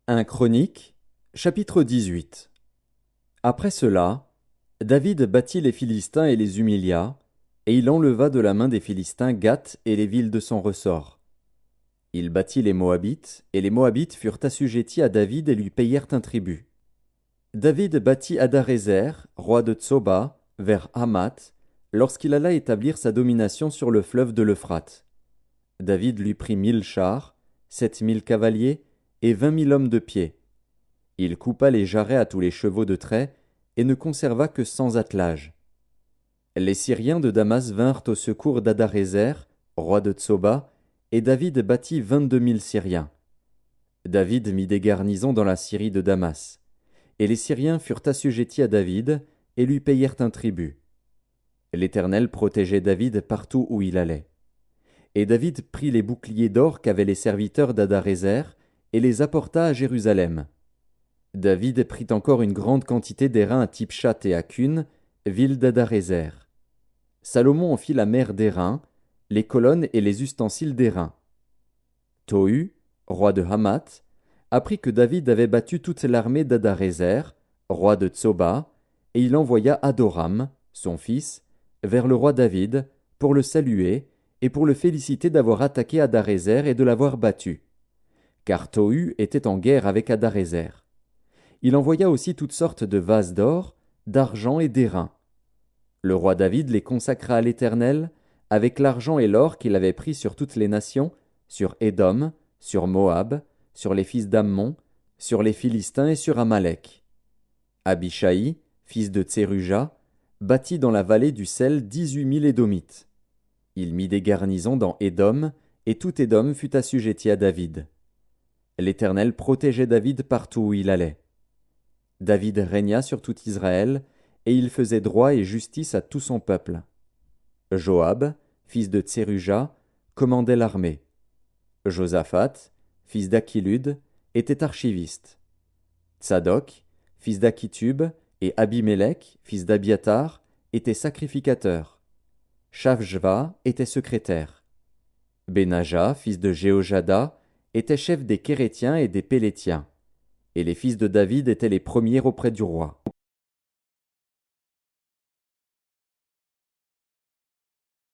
1 Chronique, chapitre 18. Après cela, David battit les Philistins et les humilia, et il enleva de la main des Philistins Gath et les villes de son ressort. Il battit les Moabites, et les Moabites furent assujettis à David et lui payèrent un tribut. David battit Hadarézer, roi de Tsoba, vers Hamath, lorsqu'il alla établir sa domination sur le fleuve de l'Euphrate. David lui prit 1000 chars, 7000 cavaliers, et 20 000 hommes de pied. Il coupa les jarrets à tous les chevaux de trait, et ne conserva que 100 attelages. Les Syriens de Damas vinrent au secours d'Hadarézer, roi de Tsoba, et David battit 22 000 Syriens. David mit des garnisons dans la Syrie de Damas. Et les Syriens furent assujettis à David, et lui payèrent un tribut. L'Éternel protégeait David partout où il allait. Et David prit les boucliers d'or qu'avaient les serviteurs d'Hadarézer, et les apporta à Jérusalem. David prit encore une grande quantité d'airain à Tipshat et à Cune, ville d'Hadarézer. Salomon en fit la mer d'airain, les colonnes et les ustensiles d'airain. Tohu, roi de Hamath, apprit que David avait battu toute l'armée d'Hadarézer, roi de Tsoba, et il envoya Adoram, son fils, vers le roi David, pour le saluer et pour le féliciter d'avoir attaqué Hadarézer et de l'avoir battu. Car Tohu était en guerre avec Hadarézer. Il envoya aussi toutes sortes de vases d'or, d'argent et d'airain. Le roi David les consacra à l'Éternel, avec l'argent et l'or qu'il avait pris sur toutes les nations, sur Édom, sur Moab, sur les fils d'Ammon, sur les Philistins et sur Amalek. Abishai, fils de Tseruja, bâtit dans la vallée du sel 18 000 Édomites. Il mit des garnisons dans Édom, et tout Édom fut assujetti à David. L'Éternel protégeait David partout où il allait. David régna sur tout Israël, et il faisait droit et justice à tout son peuple. Joab, fils de Tseruja, commandait l'armée. Josaphat, fils d'Achilud, était archiviste. Tsadok, fils d'Achitub, et Abimelech, fils d'Abiatar, étaient sacrificateurs. Shavjva était secrétaire. Benaja, fils de Jéhojada, était chef des Kérétiens et des Pélétiens. Et les fils de David étaient les premiers auprès du roi.